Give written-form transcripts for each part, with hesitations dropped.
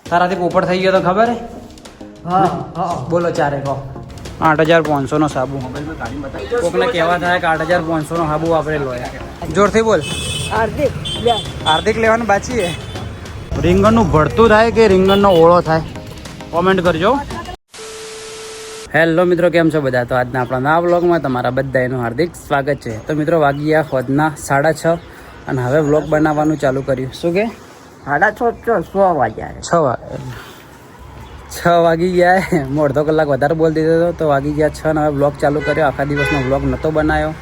તારાથી ઉપર થઈ ગયો તો ખબર હે? હા બોલો ચારે કહો. 8500 નો સાબુ. કોકને કહેવા થાય કે 8500 નો સાબુ વાપરેલો હોય. જોરથી બોલ. હાર્દિક લેવાનું બાકી હે. રીંગણનું ભરતું થાય કે રીંગણનો ઓળો થાય? કોમેન્ટ કરજો. હેલો મિત્રો, કેમ છો બધા? તો આજના આપણા નવા વ્લોગમાં તમારા બધાનું હાર્દિક સ્વાગત છે. તો મિત્રો વાગી ગયા ખોદના 6:30 અને હવે વ્લોગ બનાવવાનું ચાલુ કર્યું. શું કે 6:30 વાગ્યા? 6 વાગી ગયા. હું અડધો કલાક વધારે બોલ દીધો હતો તો વાગી ગયા 6 અને હવે વ્લોગ ચાલુ કર્યો. આખા દિવસનો વ્લોગ નહોતો બનાવ્યો.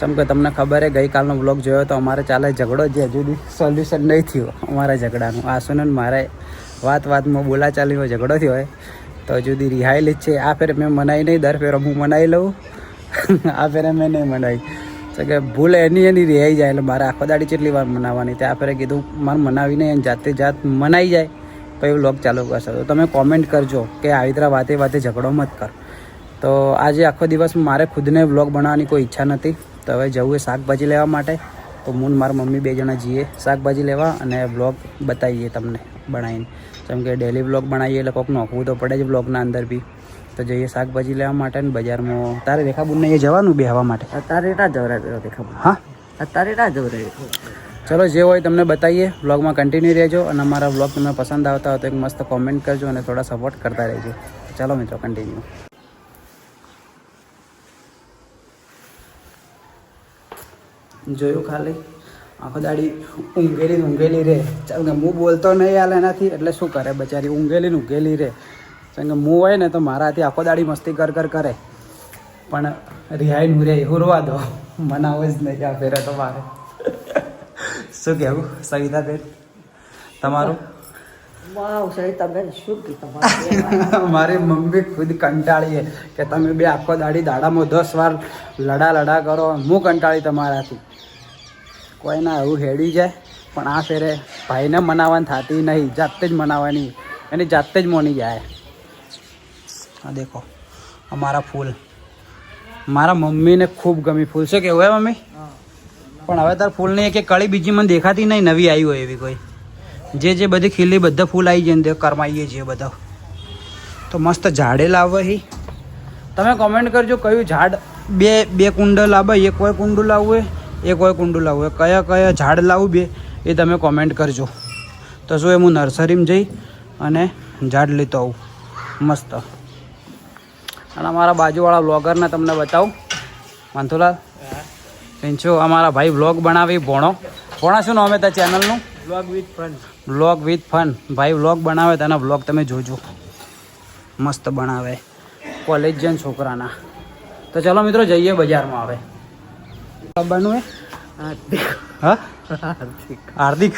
જેમ કે તમને ખબર હે, ગઈકાલનો વ્લોગ જોયો તો અમારે ચાલે ઝઘડો, જે હજુ સુધી સોલ્યુશન નહીં થયો અમારા ઝઘડાનું. આસુને મારે વાતમાં બોલાચાલીમાં ઝઘડો થયો હોય તો હજુ સુધી રિહાયેલી જ છે. આ ફેરે મેં મનાવી નહીં, દર ફેરે હું મનાવી લઉં. આ ફેરે મેં નહીં મનાવી. તો કે ભૂલ એની રિહાઈ જાય. એટલે મારે આખો દાડી કેટલી વાર મનાવવાની? ત્યાં ફેરે કીધું મારે મનાવી નહીં, જાત મનાઈ જાય પછી વ્લોગ ચાલુ કરશે. તો તમે કોમેન્ટ કરજો કે આવી રીતે વાતે ઝઘડો મત કર. તો આજે આખો દિવસ મારે ખુદને વ્લોગ બનાવવાની કોઈ ઈચ્છા નથી. તો હવે જવું એ શાકભાજી લેવા માટે. તો હું મારા મમ્મી 2 જણા જઈએ શાકભાજી લેવા અને વ્લોગ બતાવીએ તમને બનાવીને. જેમ કે ડેલી વ્લોગ બનાવીએ એટલે કોઈક નોખવું તો પડે જ વ્લોગના અંદર બી. તો જઈએ શાકભાજી લેવા માટે ને બજારમાં. તારે રેખાબુનને એ જવાનું બેહવા માટે? અત્યારે ના જવરાય રેખાબુન. હા, અત્યારે ના જવરાય. ચલો જે હોય તમને બતાવીએ. વ્લોગમાં કન્ટિન્યુ રહેજો અને અમારા વ્લોગ તમને પસંદ આવતા હોય તો એક મસ્ત કોમેન્ટ કરજો અને થોડા સપોર્ટ કરતા રહેજો. ચાલો મિત્રો, કન્ટિન્યુ. જોયું ખાલી આખો દાડી ઊંઘેલી રહે. ચાલ કે હું બોલતો નહીં હાલ એનાથી, એટલે શું કરે બચારી ઊંઘેલી રહે. ચાલ કે હું હોય ને તો મારાથી આખો દાડી મસ્તી કર કરે, પણ રિહાઈ રે હુરવા દો. મનાવો જ નહીં આ ફેરે તો મારે. શું કહેવું સવિતાબેન તમારું? મારી મમ્મી ખુદ કંટાળીએ કે તમે બે આખો દાડામાં 10 વાર લડા કરો. હું કંટાળી તમારાથી. કોઈના એવું હેડી જાય, પણ આ ફેરે ભાઈને મનાવવાની થતી નહીં, જાતે જ મનાવવાની, એની જાતે જ મોની જાય. હા દેખો અમારા ફૂલ, મારા મમ્મીને ખૂબ ગમી ફૂલ. શું કેવું હે મમ્મી? પણ હવે તાર ફૂલની એક કળી બીજી મને દેખાતી નહીં, નવી આવી હોય એવી કોઈ. જે બધી ખીલી બધા ફૂલ આવી જાય ને કરમાઈએ છીએ બધા. તો મસ્ત ઝાડે લાવે હી. તમે કોમેન્ટ કરજો કયું ઝાડ બે કુંડ લાવે, એક કોઈ કુંડું લાવવું એ કોઈ કુંડું લાવવું, કયા ઝાડ લાવું બે એ તમે કોમેન્ટ કરજો. તો શું એ હું નર્સરીમાં જઈ અને ઝાડ લેતો આવું મસ્ત. અને અમારા બાજુવાળા વ્લોગરને તમને બતાવું. મંથુલાલ પિંચો અમારા ભાઈ વ્લોગ બનાવી. ભોણા શું નામ હતા ચેનલનું? Vlog with fun. ભાઈ વ્લોગ બનાવે તેના વ્લોગ તમે જોજો, મસ્ત બનાવે. કોલેજ જન છોકરાના. તો ચલો મિત્રો જઈએ બજારમાં. હવે બનવું હા હાર્દિક.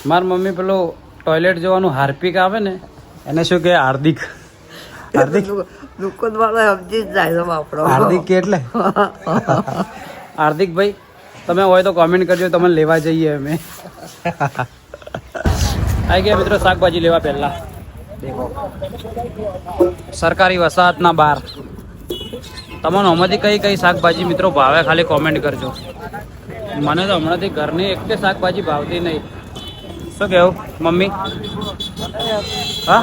મારી મમ્મી પેલું ટોયલેટ જવાનું હાર્પિક આવે ને એને શું કહે? હાર્દિક હાર્દિક એટલે હાર્દિક ભાઈ તમે હોય તો કોમેન્ટ કરજો, તમે લેવા જઈએ અમે. આવી ગયા મિત્રો શાકભાજી લેવા. પહેલા દેખો સરકારી વસાહતના બહાર. તમને આમાંથી કઈ શાકભાજી મિત્રો ભાવે ખાલી કોમેન્ટ કરજો. મને તો હમણાંથી ઘરની એક શાકભાજી ભાવતી નહીં. શું કેવું મમ્મી? હા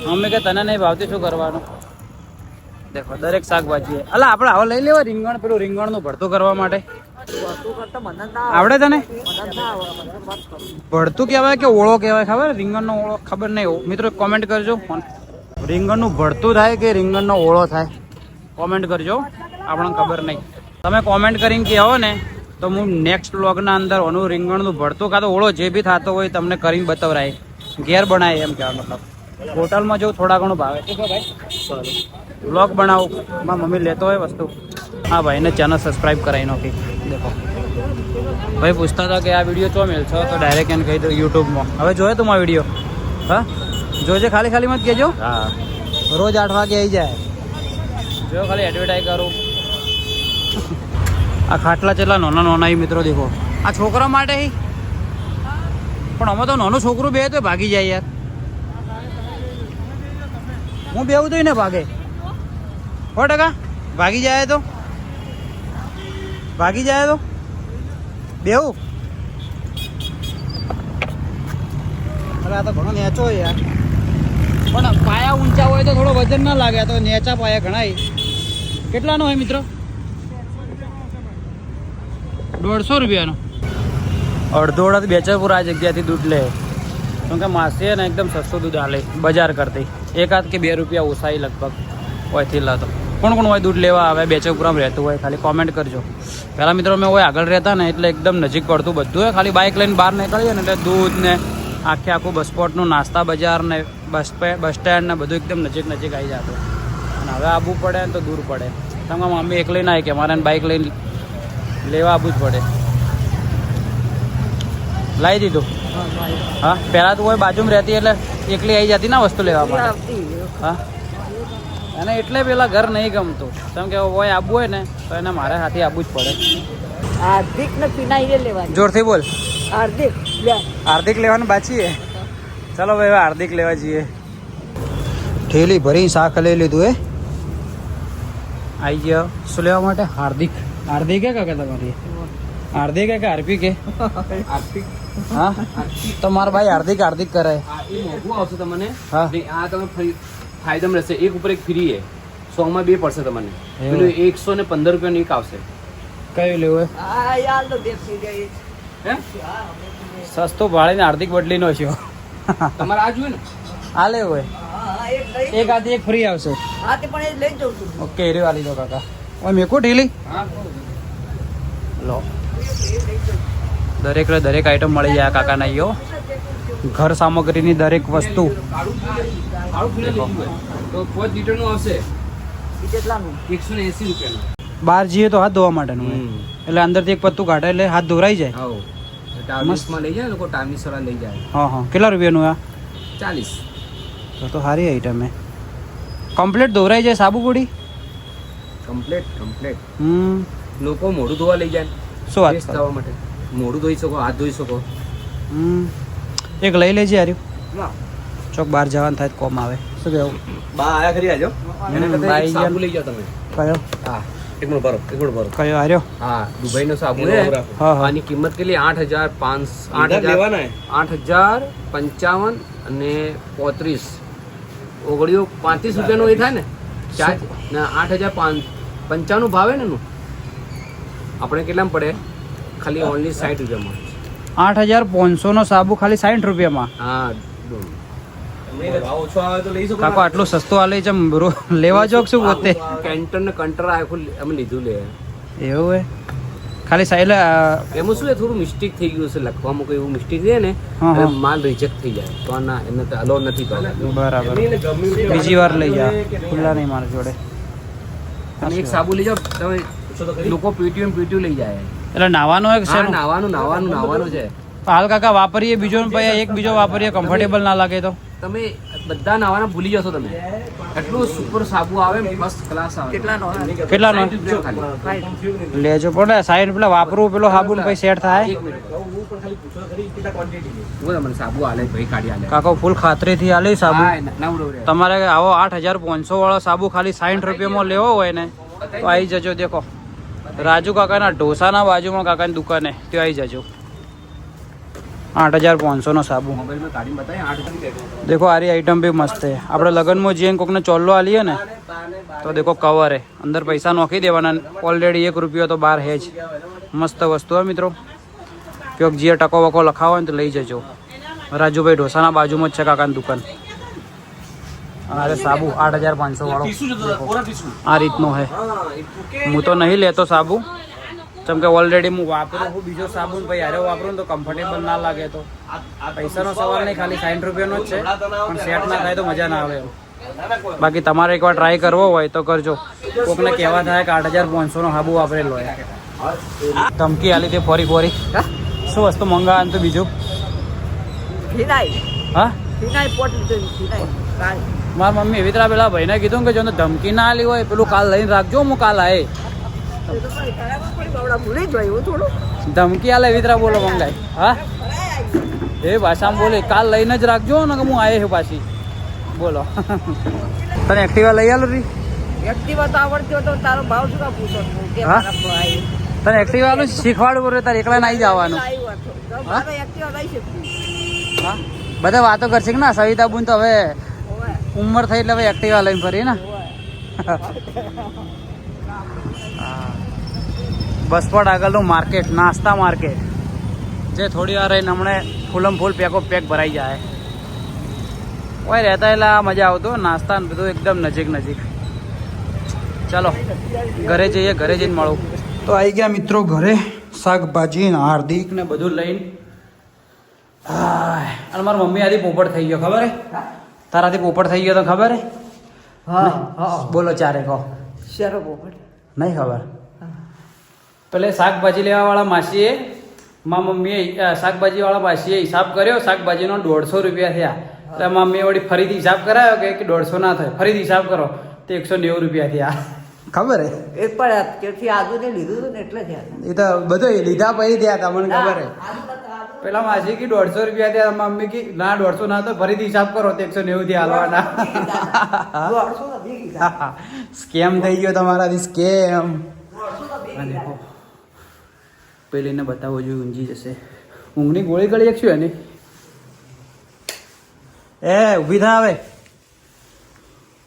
મમ્મી કે તને નહીં ભાવતી, શું કરવાનું? દેખો દરેક શાકભાજી. અલા આપણે આવો લઈ લેવા રીંગણ, પેલું રીંગણનું ભરતું કરવા માટે. આવડે તને? ભરતું કહેવાય કે ઓળો કહેવાય ખબર? રીંગણનો ઓળો ખબર નહીં. મિત્રો કોમેન્ટ કરજો રીંગણનું ભરતું થાય કે રીંગણનો ઓળો થાય? કોમેન્ટ કરજો, આપણને ખબર નહીં. તમે કોમેન્ટ કરીને કહો ને તો હું નેક્સ્ટ વ્લોગના અંદર ઓનું રીંગણનું ભરતું કાં તો ઓળો જે બી થતો હોય તમને કરીને બતાવરાય. ઘેર બનાવે એમ કહેવા મતલબ. હોટલમાં જવું થોડા ઘણું ભાવે. શું કહો ભાઈ? વ્લોગ બનાવું મારા મમ્મી લેતો હોય વસ્તુ. હા ભાઈને ચેનલ સબસ્ક્રાઈબ કરાવી નાખી. દેખો ભાઈ પૂછતા હતા કે આ વિડીયો ચો મેલ છો, તો ડાયરેક્ટ એને કહી દઉં યુટ્યુબમાં. હવે જોયો તું આ વિડીયો? હા જોજે, ખાલી મત કહેજો. હા રોજ 8 વાગે આવી જાય. જો ખાલી એડવર્ટાઈઝ કરું. આ ખાટલા ચેટલા નાના મિત્રો દેખો. આ છોકરા માટે પણ અમે તો નાનું છોકરું બે તો ભાગી જાય યાર. હું બેવું તો ને ભાગે 100% ભાગી જાય તો બેવું. હવે આ તો ઘણો નેચો યાર, પણ પાયા ઊંચા હોય તો થોડો વજન ના લાગે. તો નેચા પાયા ઘણા. કેટલાનો હોય મિત્રો? 150 રૂપિયાનો. અડધો બેચરપુર આ જગ્યાથી દૂધ લે, કેમ કે માસી ને એકદમ સસ્તું દૂધ આલે બજાર કરતી. 1 કે 2 રૂપિયા ઓછાઈ લગભગ હોયથી લાતો. કોણ કોણ હોય દૂધ લેવા આવે બેચરપુરામાં રહેતું હોય ખાલી કોમેન્ટ કરજો. પહેલાં મિત્રો મેં હોય આગળ રહેતા ને એટલે એકદમ નજીક પડતું બધું હોય. ખાલી બાઇક લઈને બહાર નીકળીએ ને એટલે દૂધ ને આખું બસ સ્પોટનું નાસ્તા બજાર ને બસ સ્ટેન્ડ ને બધું એકદમ નજીક આવી જતું. અને હવે આવવું પડે ને તો દૂર પડે. કેમ કે મમ્મી એકલી ના આવી કે મારે બાઇક લઈને લેવા આવવું જ પડે. લાવી દીધું? હા, પહેલાં તો હોય બાજુમાં રહેતી એટલે એકલી આવી જતી ના વસ્તુ લેવા માટે. હા, અને એટલે પેલા ઘર નહીં ગમતું. કેમ કે હોય આવવું હોય ને તો એને મારે હાથી આવવું જ પડે. હાર્દિક ને પિનાઈ લેવાની. જોરથી બોલ. હાર્દિક હાર્દિક લેવાનું બાકી છે. ચાલો ભાઈ હવે હાર્દિક લેવા જઈએ. ઠેલી ભરી શાક લઈ લીધું એ. આવી ગયો શું લેવા માટે? હાર્દિક. હાર્દિક કે કાકા તમારી? હાર્દિક કે હાર્પિક કે? હા, તો મારા ભાઈ હાર્દિક હાર્દિક કરે. એ મોંઘું આવશે તમને. હા, આ તમે ફાયદામાં રહેશે. એક ઉપર એક ફ્રી છે. 100 માં 2 પડશે તમને. પેલું 115 રૂપિયાનું એક આવશે. કયું લેવું? હે સસ્તો ભાડે ને હાર્દિક બદલી નો છે. તમારે આ જોઈએ ને? આ લેવું હોય? એક આથી એક ફ્રી આવશે. ઓકે, એ વાલી દો કાકા. ઓય મેકો ઢીલી. લો, દરેક આઈટમ મળી જાય કાકાના અહીંયો. ઘર સામગ્રીની દરેક વસ્તુ. કાળું ફૂલે લીધું હોય તો 5 લીટરનું આવશે. 180 રૂપિયાનું. બહાર જઈએ તો હાથ ધોવા માટેનું હોય. એટલે અંદરથી એક પત્તું કાઢે એટલે હાથ ધોરાઈ જાય. હા, ટાર્નિશમાં લઈ જાય લોકો. ટાર્નિશ વાળા લઈ જાય. હા. કેટલા રૂપિયાનું આ? 40. તો સારી આઈટમ હે. કમ્પ્લીટ ધોરાઈ જાય સાબુ પૂડી. કમ્પ્લીટ. લોકો મોઢું ધોવા લઈ જાય. શું વાત ફ્રેશ થવા માટે. મોઢું ધોઈ શકો, હાથ ધોઈ શકો. એક લઈ લેજે હાર્યું. ચોક બહાર જવાનું થાય તો કોમ આવે. શું કેવું? બા આયા કરી આજો. બાઈ એક સાબુ લઈ જાઓ તમે. કયો? હા, એક મિનિટ ભરો. કયો હાર્યો? હા, દુબઈનો સાબુ છે. હા. આની કિંમત કેટલી? 8,500 8,055 અને 35 ઓગળીઓ 35 રૂપિયાનો એ થાય ને ચાર્જ ને 8,095 ભાવે ને એનું. આપણે કેટલામાં પડે? ખાલી ઓનલી 60 રૂપિયામાં. 8,500 નો સાબુ ખાલી 60 રૂપિયામાં. હા, કાકો આટલું સસ્તું આલે છે લેવા જો શું પોતે? કેન્ટર ને કંટર આખું અમે લીધું લે. એવું હે? ખાલી સાઈલે એમાં શું થોડું મિસ્ટેક થઈ ગયું છે લખવામાં. કોઈ એવું મિસ્ટેક છે ને માલ રિજેક્ટ થઈ જાય તો ના, એને તો અલો નથી તો. બરાબર, બીજી વાર લઈ જા. ખુલ્લા નહીં મારી જોડે. અને એક સાબુ લઈ જાઓ તમે. લોકો પીટ્યું લઈ જાય. એટલે નાવાનો એક છે? નાવાનું છે. હાલ કાકા વાપરીએ બીજો ને પછી એક બીજો વાપરીએ, કમ્ફર્ટેબલ ના લાગે તો તમે બધા નાવાના ભૂલી જશો તમે. એટલું સુપર સાબુ આવે, ફર્સ્ટ ક્લાસ આવે. કેટલાનો લેજો પડે? સાઈડ પેલા વાપરવું પેલો સાબુ ને પછી સેટ થાય. સાબુ આલે ભાઈ કાઢી આલે. કાકો ફૂલ ખાતરીથી આલે સાબુ. હા, તમારે આવો 8,500 વાળો સાબુ ખાલી 60 રૂપિયામાં લેવો હોય ને તો આવી જજો. દેખો રાજુ કાકાના ઢોસાના બાજુમાં કાકાની દુકાને ત્યાં આવી જજો. 8,500 નો સાબુ. મોબાઈલમાં કાઢીને બતાય. 8,000 દેખો આરી આઈટમ બી મસ્ત છે. આપણે લગ્નમાં જઈએ કોકને ચોલ્લો આલીએ ને તો દેખો કવર હે, અંદર પૈસા નોખી દેવાના. ઓલરેડી 1 રૂપિયો તો બહાર હે જ. મસ્ત વસ્તુ હે મિત્રો. ક્યોંક જે ટકો વકો લખાવો હોય ને તો લઈ જજો. રાજુભાઈ ઢોસાના બાજુમાં જ છે કાકાની દુકાન. અરે સાબુ 8,500 વાળો આ રીતનો હે. હું તો નહીં લેતો સાબુ, કેમ કે ઓલરેડી હું વાપરું છું બીજો સાબુ. ભાઈ હારે વાપરું ને તો કમ્ફર્ટેબલ ના લાગે. તો પૈસાનો સવાલ નહીં, ખાલી 60 રૂપિયાનો જ છે. પણ સેટ ના થાય તો મજા ના આવે. બાકી તમારે એકવાર ટ્રાય કરવો હોય તો કરજો. કોકને કહેવા થાય કે 8,500 નો સાબુ વાપરેલો હોય. ધમકી આલી તે ફોરી શું વસ્તુ મંગાવવાનું તો બીજું? હા, મારા મમ્મી એવી તરહ પેલા ભાઈને કીધું કે જો ધમકી ના આલી હોય પેલું કાલ લઈને રાખજો. હું કાલ આયે ધમકી આલે એવી તરહ બોલો મંગાય. હા, એ ભાષામાં બોલે કાલ લઈને જ રાખજો ને કે હું આયે છું પાછી. બોલો તને એક્ટિવા લઈ આલો રી? એક્ટિવા તો આવડતી હોય તો તારો ભાવ શું કા પૂછો? તને એક્ટિવા આલું શીખવાડવું પડે. તારે એકલા ના આવી જવાનું. એક્ટિવા લઈ શકું. હા, બધા વાતો કરશે કે ના સવિતા બુન તો હવે ઉંમર થઈ એટલે હવે એક્ટિવા લઈને ફરી ને બસપોટ આગળનું માર્કેટ, નાસ્તા માર્કેટ, જે થોડી વાર રહીને હમણે ફૂલમ ફૂલ પેકો પેક ભરાઈ જાય. કોઈ રહેતા એટલે મજા આવતો નાસ્તા ને બધું એકદમ નજીક નજીક. ચાલો ઘરે જઈએ, ઘરે જઈને મળું. તો આવી ગયા મિત્રો ઘરે, શાકભાજી ને હાર્દિક ને બધું લઈને. અને મારી મમ્મી આથી પોપટ થઈ ગયો, ખબર હે? તારાથી પોપટ થઈ ગયો તો ખબર હે? બોલો ચારે કહો. શેરો પોપટ નહીં ખબર. પેલે શાકભાજી લેવા વાળા માસીએ, મારા મમ્મીએ શાકભાજી વાળા માસીએ હિસાબ કર્યો, શાકભાજીનો 150 રૂપિયા થયા. એટલે મમ્મીએ વળી ફરીથી હિસાબ કરાયો કે 150 ના થાય, ફરીથી હિસાબ કરો તો 190 રૂપિયા થયા. ખબર હે? એ પણ ત્યાંથી આજુ ને લીધું હતું ને એટલે થયા. એ તો બધું લીધા પછી થયા, તમને ખબર હે? પેલા માસી કી 150 રૂપિયા થયા, મમ્મી કી ના 150 ના તો ફરીથી હિસાબ કરો તો 190 થી હાલવાના. સ્કેમ થઈ ગયો તમારાથી, સ્કેમ. પેલીને બતાવો જોઈએ, ઊંઘી જશે. ઊંઘની ગોળી ગળી એક શું એની? એ ઊભી થા, હવે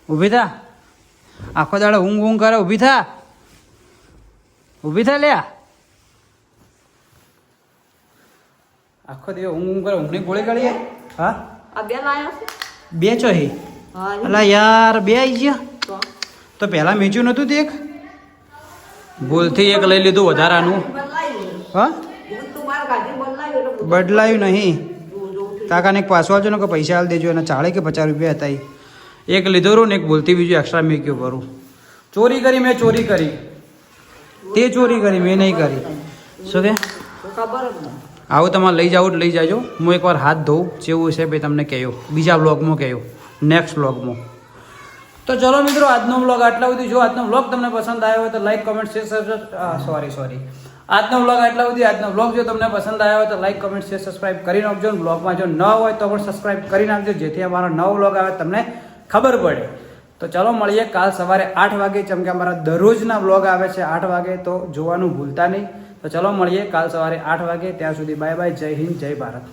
ઊભી થા. આખો દાડો ઊંઘ ઊંઘ કરે, ઊભી થા, ઊભી થા લ્યા. આખો દિવસ ઊંઘ ઊંઘ કરે, ઊંઘની ગોળી ગળી. હા આ બે લાયા છે. બે ચોહી. અલા યાર બે આવી ગયા તો પહેલા મેચ્યું નતું તે એક ભૂલથી એક લઈ લીધું વધારાનું. હા બદલાયું નહીં. કાકાને એક પાછો આવજો ને કે પૈસા હાલ દેજો, એને 40 કે 50 રૂપિયા હતા. એક લીધો રહું ને એક ભૂલથી બીજું એક્સ્ટ્રા મેક્યું ભરું. ચોરી કરી, મેં ચોરી કરી, તે ચોરી કરી, મેં નહીં કરી. શું કે ખબર જ નહીં. આવું તમારે લઈ જાવ લઈ જાજો. હું એકવાર હાથ ધોઉં જેવું છે ભાઈ, તમને કહ્યું બીજા બ્લોગમાં કહ્યું, નેક્સ્ટ બ્લોગમાં. તો ચલો મિત્રો, આજનો બ્લોગ આટલા સુધી. જો આજનો બ્લોગ તમને પસંદ આવ્યો હોય તો લાઈક, કમેન્ટ, શેર, સોરી આજનો બ્લોગ આટલા સુધી. આજનો બ્લોગ જો તમને પસંદ આવ્યો હોય તો લાઈક, કમેન્ટ, શેર, સબસ્ક્રાઇબ કરી નાખજો. બ્લોગમાં જો ન હોય તો પણ સબસ્ક્રાઇબ કરી નાખજો, જેથી અમારો નવો બ્લોગ આવે તમને ખબર પડે. તો ચલો મળીએ કાલ સવારે 8 વાગે, જેમ કે અમારા દરરોજના બ્લોગ આવે છે 8 વાગે, તો જોવાનું ભૂલતા નહીં. તો ચલો મળીએ કાલ સવારે 8 વાગે. ત્યાં સુધી બાય બાય, જય હિન્દ, જય ભારત.